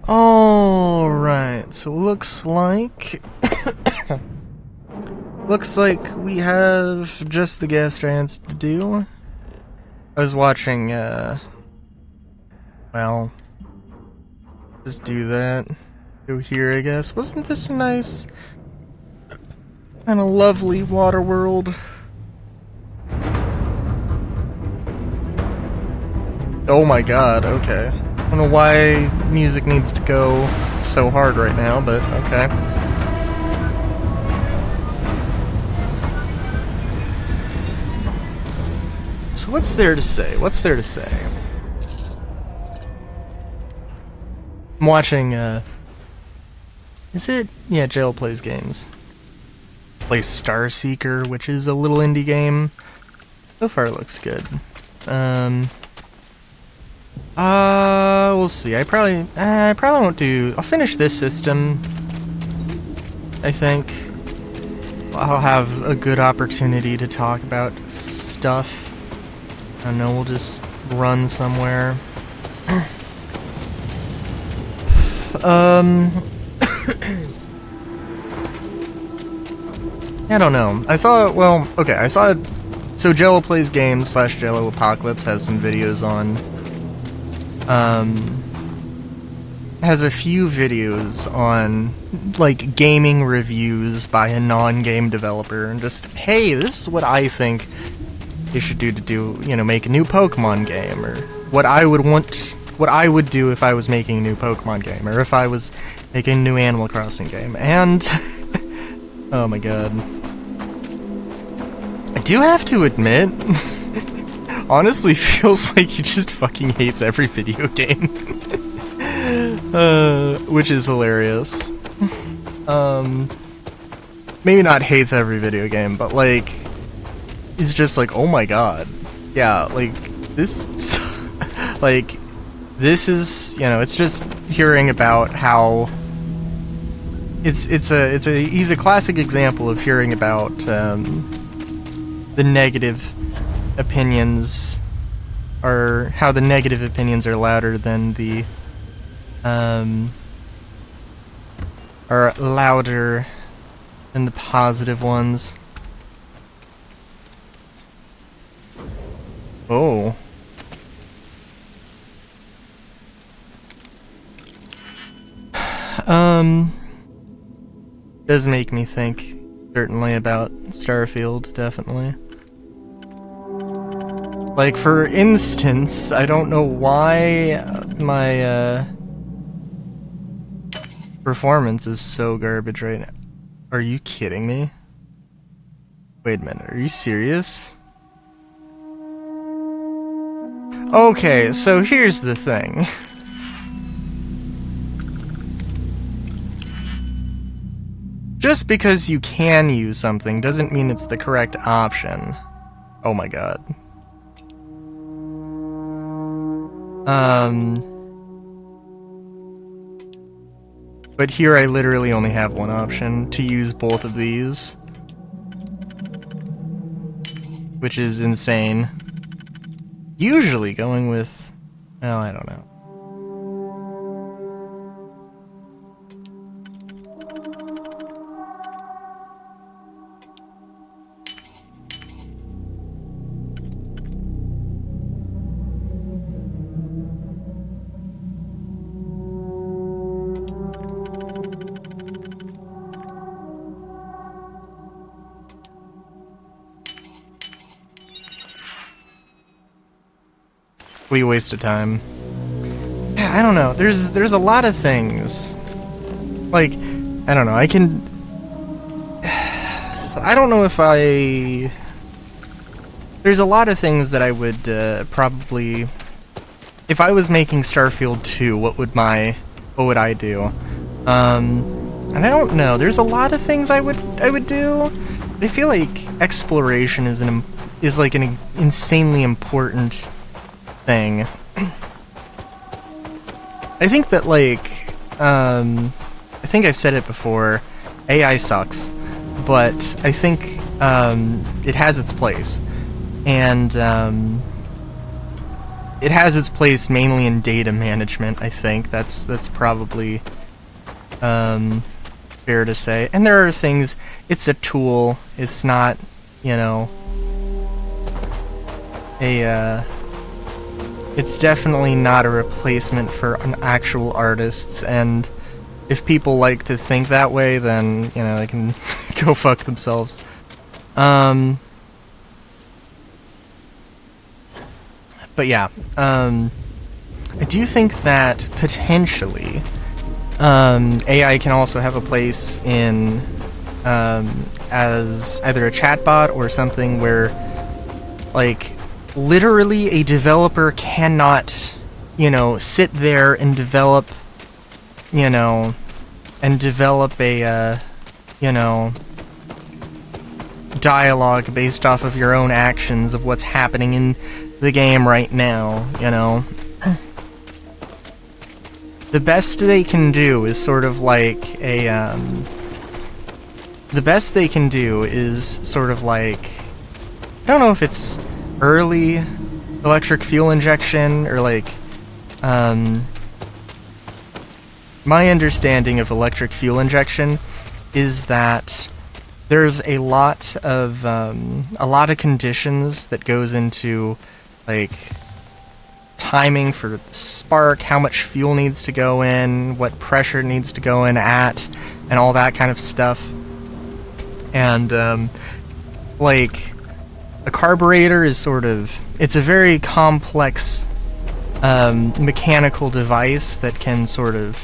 Alright, so looks like we have just the gas giants to do. I was watching well, just do that. Go here, I guess. Wasn't this a nice kind of lovely water world? Oh my god, okay. I don't know why music needs to go so hard right now, but okay. So what's there to say? What's there to say? I'm watching, is it? Yeah, Jail plays games. Plays Starseeker, which is a little indie game. So far it looks good. We'll see. I probably won't do... I'll finish this system, I think. I'll have a good opportunity to talk about stuff. I don't know, we'll just run somewhere. I don't know. I saw... Well, okay, I saw... So Jello Plays Games / Jello Apocalypse has some videos on... has a few videos on, like, gaming reviews by a non-game developer, and just, hey, this is what I think you should do, you know, make a new Pokemon game, or what I would do if I was making a new Pokemon game, or if I was making a new Animal Crossing game, and, oh my god. I do have to admit, honestly feels like he just fucking hates every video game. Which is hilarious. Maybe not hates every video game, but like, he's just like, oh my god. Yeah, like, this, like, this is, you know, it's just hearing about how, he's a classic example of hearing about, the negative opinions, or how the negative opinions are louder than the are louder than the positive ones. Oh. Does make me think, certainly, about Starfield, definitely. Like, for instance, I don't know why my performance is so garbage right now. Are you kidding me? Wait a minute, are you serious? Okay, so here's the thing. Just because you can use something doesn't mean it's the correct option. Oh my god. But here I literally only have one option, to use both of these. Which is insane. Usually going with... well, I don't know. Complete waste of time. Yeah, I don't know. There's a lot of things. Like, I don't know. I don't know if I... There's a lot of things that I would probably... If I was making Starfield 2, what would I do? And I don't know. There's a lot of things I would do. But I feel like exploration is like an insanely important thing. I think that, like, I think I've said it before, AI sucks, but I think it has its place, and it has its place mainly in data management, I think. That's probably fair to say. And there are things, it's a tool, it's not, you know, it's definitely not a replacement for an actual artists, and if people like to think that way, then, you know, they can go fuck themselves. But yeah, I do think that potentially AI can also have a place in as either a chatbot or something where, like, literally a developer cannot, you know, sit there and develop, you know, a, you know, dialogue based off of your own actions of what's happening in the game right now, you know. The best they can do is sort of like a, the best they can do is sort of like, I don't know if it's early electric fuel injection or like, my understanding of electric fuel injection is that there's a lot of conditions that goes into, like, timing for the spark, how much fuel needs to go in, what pressure needs to go in at, and all that kind of stuff. And, like, a carburetor is sort of, it's a very complex mechanical device that can sort of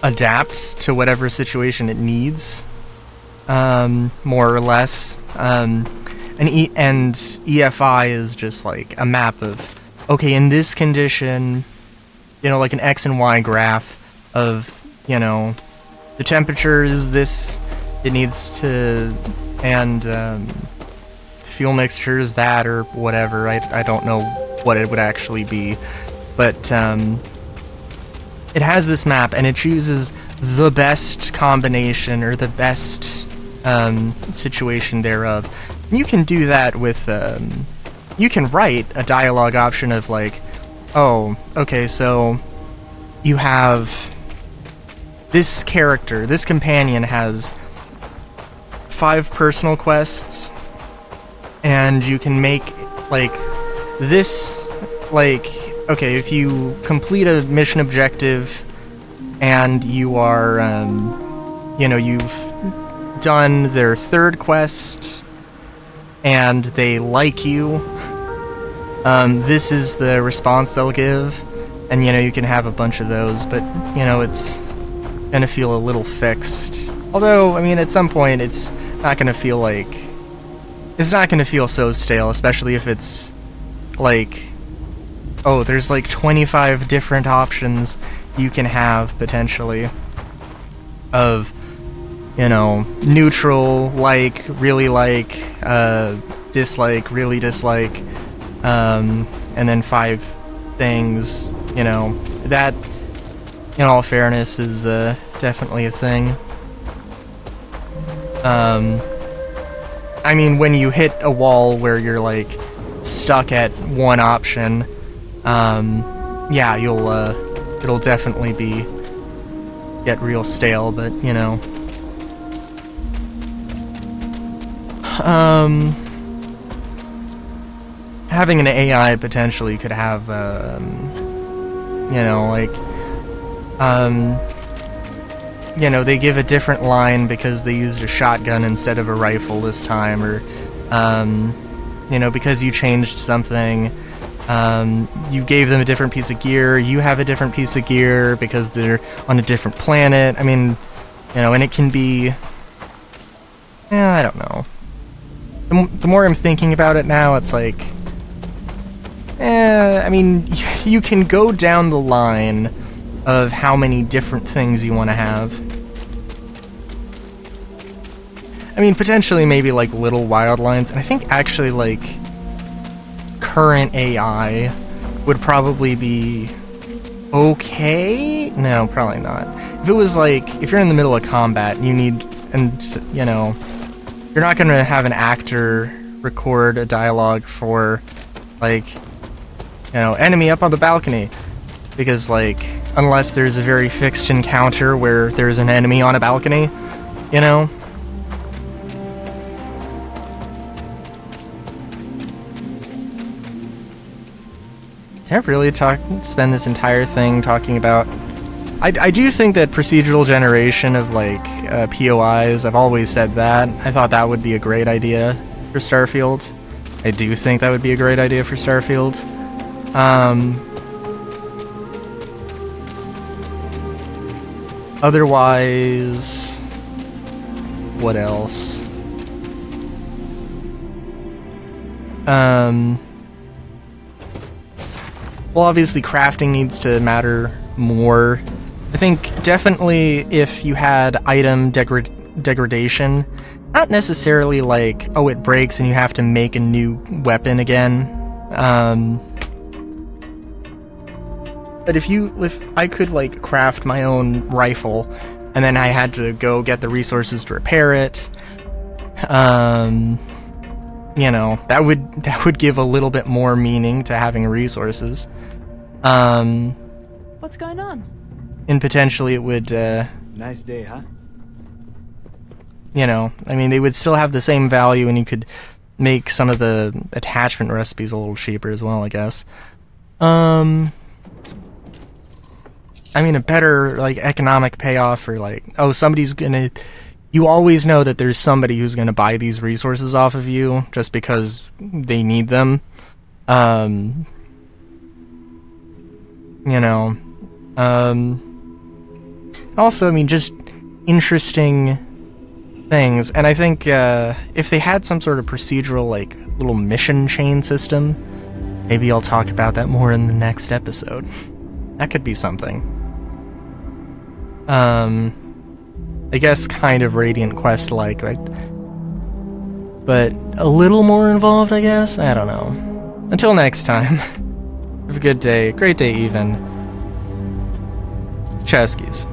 adapt to whatever situation it needs, more or less. And EFI is just like a map of, okay, in this condition, you know, like an X and Y graph of, you know, the temperature is this, it needs to, and fuel mixture is that, or whatever. I don't know what it would actually be, but it has this map, and it chooses the best combination, or the best situation thereof. And you can do that with, you can write a dialogue option of like, oh, okay, so you have this character, this companion has 5 personal quests, and you can make, like, this, like, okay, if you complete a mission objective and you are, you know, you've done their 3rd quest and they like you, this is the response they'll give, and, you know, you can have a bunch of those, but, you know, it's gonna feel a little fixed. Although, I mean, at some point, it's not gonna feel like, it's not gonna feel so stale, especially if it's, like, oh, there's like 25 different options you can have, potentially, of, you know, neutral, like, really like, dislike, really dislike, and then 5 things, you know, that, in all fairness, is definitely a thing. I mean, when you hit a wall where you're, like, stuck at one option, yeah, it'll definitely get real stale, but, you know. Having an AI potentially could have, you know, like, you know, they give a different line because they used a shotgun instead of a rifle this time, or, you know, because you changed something, you gave them a different piece of gear, you have a different piece of gear because they're on a different planet. I mean, you know, and it can be, I don't know. The more I'm thinking about it now, it's like, I mean, you can go down the line of how many different things you want to have. I mean, potentially maybe like little wild lines, and I think actually like current AI would probably be okay? No, probably not. If it was like, if you're in the middle of combat, you need, and, you know, you're not going to have an actor record a dialogue for Like, enemy up on the balcony. Because, like, unless there's a very fixed encounter where there's an enemy on a balcony, Can't really spend this entire thing talking about... I do think that procedural generation of, like, POIs, I've always said that. I thought that would be a great idea for Starfield. I do think that would be a great idea for Starfield. Otherwise... What else? Well, obviously crafting needs to matter more. I think definitely if you had item degradation, not necessarily like, oh, it breaks and you have to make a new weapon again. But if I could like craft my own rifle and then I had to go get the resources to repair it, that would give a little bit more meaning to having resources. What's going on? And potentially it would, Nice day, huh? I mean, they would still have the same value and you could make some of the attachment recipes a little cheaper as well, I guess. I mean, a better, like, economic payoff for, like, oh, somebody's gonna... You always know that there's somebody who's gonna buy these resources off of you just because they need them. Also, I mean, just interesting things. And I think if they had some sort of procedural, like, little mission chain system, maybe I'll talk about that more in the next episode. That could be something. I guess kind of Radiant Quest-like, right? But a little more involved, I guess? I don't know. Until next time. Have a good day. Great day, even. Cheskis.